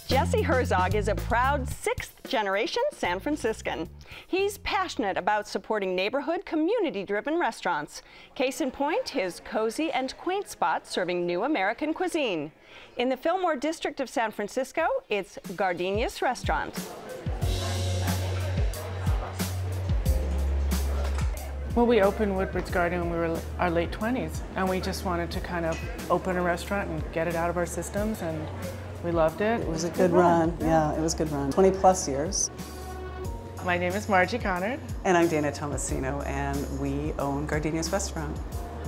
Jesse Herzog is a proud sixth-generation San Franciscan. He's passionate about supporting neighborhood, community-driven restaurants. Case in point, his cozy and quaint spot serving new American cuisine. In the Fillmore district of San Francisco, it's Gardenias restaurant. Well, we opened Woodward's Garden when we were in our late 20s, and we just wanted to kind of open a restaurant and get it out of our systems, and we loved it. It was a good run. Yeah, it was a good run. 20 plus years. My name is Margie Connard. And I'm Dana Tomasino, and we own Gardenias Restaurant.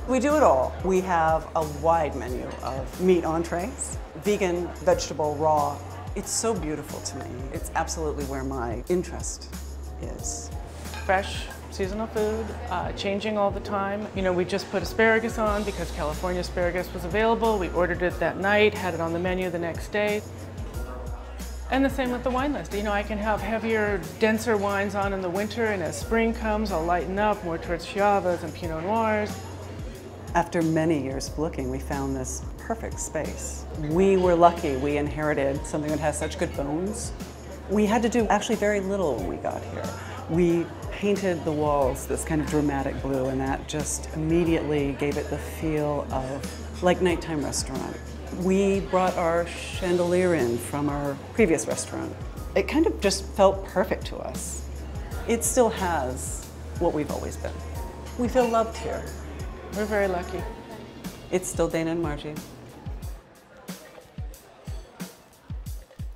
We do it all. We have a wide menu of meat entrees, vegan, vegetable, raw. It's so beautiful to me. It's absolutely where my interest is. Fresh, seasonal food, changing all the time. You know, we just put asparagus on because California asparagus was available. We ordered it that night, had it on the menu the next day. And the same with the wine list. You know, I can have heavier, denser wines on in the winter, and as spring comes, I'll lighten up more towards Chiavas and Pinot Noirs. After many years of looking, we found this perfect space. We were lucky. We inherited something that has such good bones. We had to do actually very little when we got here. We painted the walls this kind of dramatic blue, and that just immediately gave it the feel of like nighttime restaurant. We brought our chandelier in from our previous restaurant. It kind of just felt perfect to us. It still has what we've always been. We feel loved here. We're very lucky. It's still Dana and Margie.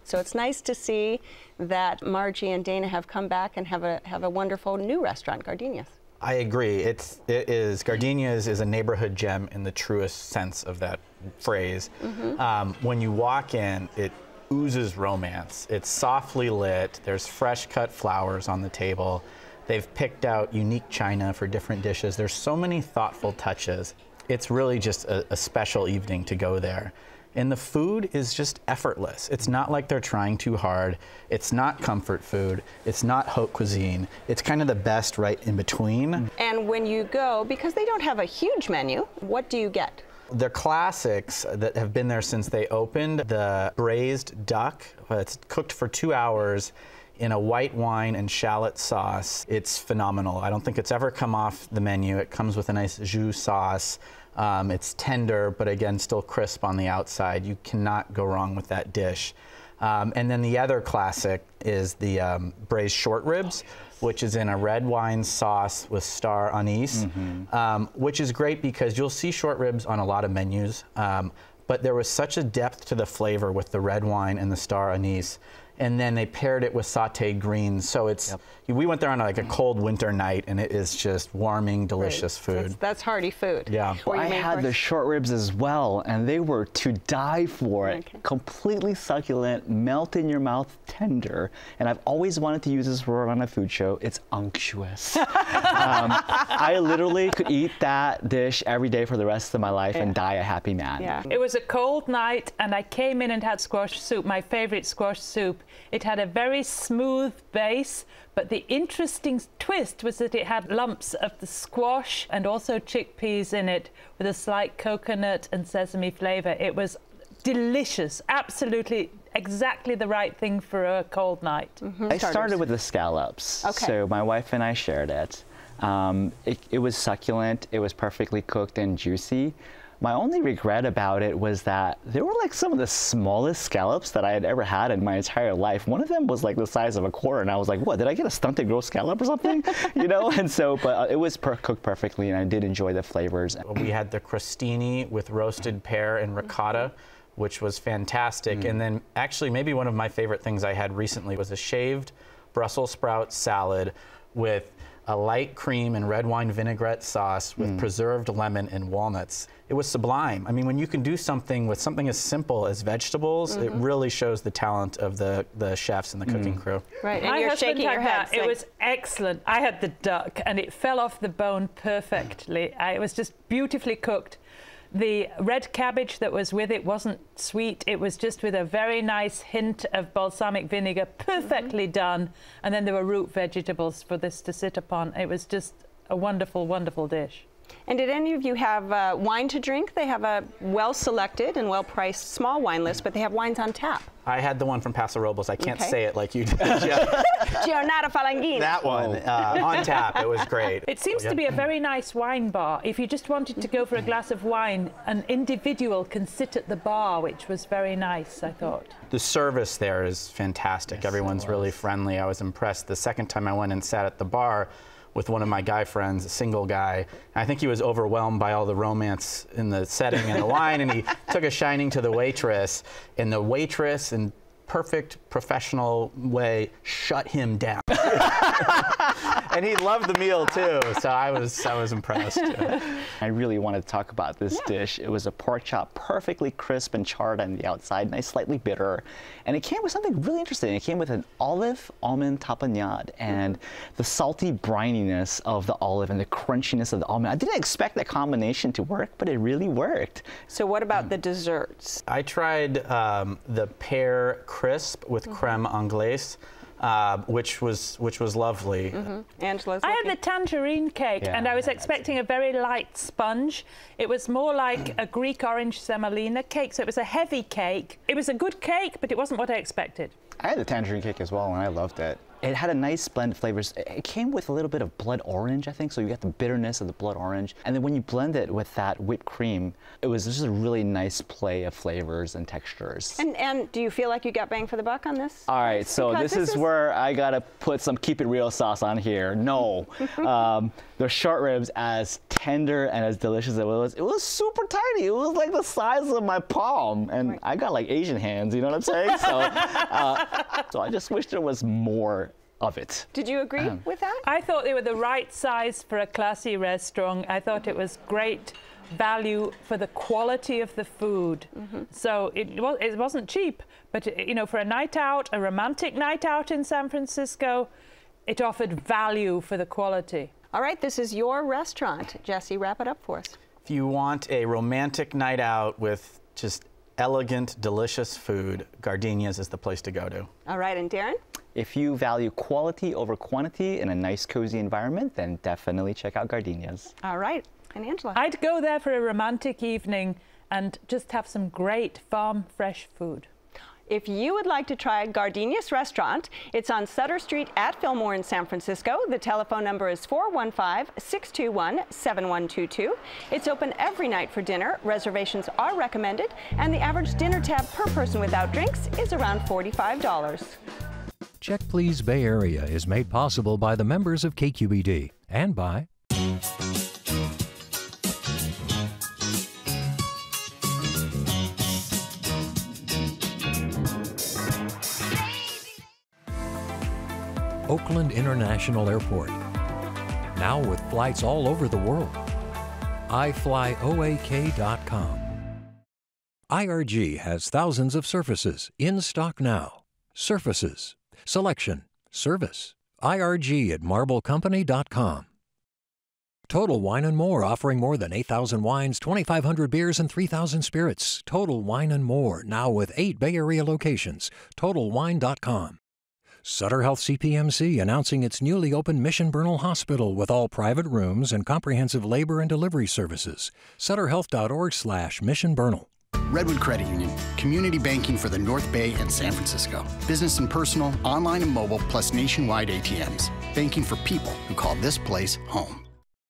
So it's nice to see that Margie and Dana have come back and have a wonderful new restaurant, Gardenias. I agree. Gardenias is a neighborhood gem in the truest sense of that phrase. When you walk in, it oozes romance. It's softly lit. There's fresh cut flowers on the table. They've picked out unique china for different dishes. There's so many thoughtful touches. It's really just a special evening to go there. And the food is just effortless. It's not like they're trying too hard. It's not comfort food. It's not haute cuisine. It's kind of the best right in between. And when you go, because they don't have a huge menu, what do you get? They're classics that have been there since they opened. The braised duck, it's cooked for 2 hours in a white wine and shallot sauce. It's phenomenal. I don't think it's ever come off the menu. It comes with a nice jus sauce. It's tender, but again, still crisp on the outside. You cannot go wrong with that dish. And then the other classic is the braised short ribs, which is in a red wine sauce with star anise, which is great because you'll see short ribs on a lot of menus, but there was such a depth to the flavor with the red wine and the star anise. And then they paired it with sauteed greens. So it's, we went there on like a cold winter night, and it is just warming, delicious food. That's hearty food. Yeah. Well, I had the short ribs as well, and they were to die for. Okay. Completely succulent, melt in your mouth, tender. And I've always wanted to use this word on a food show. It's unctuous. I literally could eat that dish every day for the rest of my life and die a happy man. Yeah. It was a cold night, and I came in and had squash soup, my favorite squash soup. It had a very smooth base, but the interesting twist was that it had lumps of the squash and also chickpeas in it with a slight coconut and sesame flavor. It was delicious, absolutely exactly the right thing for a cold night. I started with the scallops. Okay. So my wife and I shared it. It was succulent, it was perfectly cooked and juicy. My only regret about it was that they were like some of the smallest scallops that I had ever had in my entire life. One of them was like the size of a quarter, and I was like, what, did I get a stunted growth scallop or something? You know, and so, but it was cooked perfectly, and I did enjoy the flavors. We had the crostini with roasted pear and ricotta, which was fantastic. And then actually maybe one of my favorite things I had recently was a shaved Brussels sprout salad with a light cream and red wine vinaigrette sauce with preserved lemon and walnuts. It was sublime. I mean, when you can do something with something as simple as vegetables, it really shows the talent of the chefs and the cooking crew. Right, and My you're husband shaking your had head. that. It was excellent. I had the duck, and it fell off the bone perfectly. It was just beautifully cooked. The red cabbage that was with it wasn't sweet. It was just with a very nice hint of balsamic vinegar, perfectly done. And then there were root vegetables for this to sit upon. It was just a wonderful, wonderful dish. And did any of you have wine to drink? They have a well-selected and well-priced small wine list, but they have wines on tap. I had the one from Paso Robles. I can't say it like you did. Giornata Falangina. That one, on tap. It was great. It seems to be a very nice wine bar. If you just wanted to go for a glass of wine, an individual can sit at the bar, which was very nice, I thought. The service there is fantastic. Yes, everyone's really friendly. I was impressed. The second time I went and sat at the bar with one of my guy friends, a single guy. I think he was overwhelmed by all the romance in the setting and the wine, and he took a shining to the waitress, and the waitress, in perfect professional way, shut him down. And he loved the meal too, so I was impressed. I really wanted to talk about this dish. It was a pork chop, perfectly crisp and charred on the outside, nice, slightly bitter. And it came with something really interesting. It came with an olive almond tapenade and the salty brininess of the olive and the crunchiness of the almond. I didn't expect that combination to work, but it really worked. So what about the desserts? I tried the pear crisp with creme anglaise. Which was lovely. Angela's I had the tangerine cake, and I was expecting a very light sponge. It was more like a Greek orange semolina cake, so it was a heavy cake. It was a good cake, but it wasn't what I expected. I had the tangerine cake as well, and I loved it. It had a nice blend of flavors. It came with a little bit of blood orange, I think, so you get the bitterness of the blood orange. And then when you blend it with that whipped cream, it was just a really nice play of flavors and textures. And do you feel like you got bang for the buck on this? All right, so this is where I gotta put some Keep It Real sauce on here. No, the short ribs, as tender and as delicious as it was super tiny. It was like the size of my palm, and I got like Asian hands, you know what I'm saying? So I just wish there was more of it. Did you agree with that? I thought they were the right size for a classy restaurant. I thought it was great value for the quality of the food. So it wasn't cheap, but you know, for a night out, a romantic night out in San Francisco, it offered value for the quality. All right, this is your restaurant. Jesse, wrap it up for us. If you want a romantic night out with just elegant, delicious food, Gardenias is the place to go to. All right, and Darren? If you value quality over quantity in a nice, cozy environment, then definitely check out Gardenias. All right, and Angela? I'd go there for a romantic evening and just have some great farm fresh food. If you would like to try Gardenias Restaurant, it's on Sutter Street at Fillmore in San Francisco. The telephone number is 415-621-7122. It's open every night for dinner. Reservations are recommended, and the average dinner tab per person without drinks is around $45. Check Please Bay Area is made possible by the members of KQED and by Oakland International Airport, now with flights all over the world. iFlyOAK.com. IRG has thousands of surfaces in stock now. Surfaces, selection, service. IRG at MarbleCompany.com. Total Wine & More, offering more than 8,000 wines, 2,500 beers, and 3,000 spirits. Total Wine & More, now with 8 Bay Area locations. TotalWine.com. Sutter Health CPMC announcing its newly opened Mission Bernal Hospital with all private rooms and comprehensive labor and delivery services. SutterHealth.org/Mission Bernal. Redwood Credit Union, community banking for the North Bay and San Francisco. Business and personal, online and mobile, plus nationwide ATMs. Banking for people who call this place home.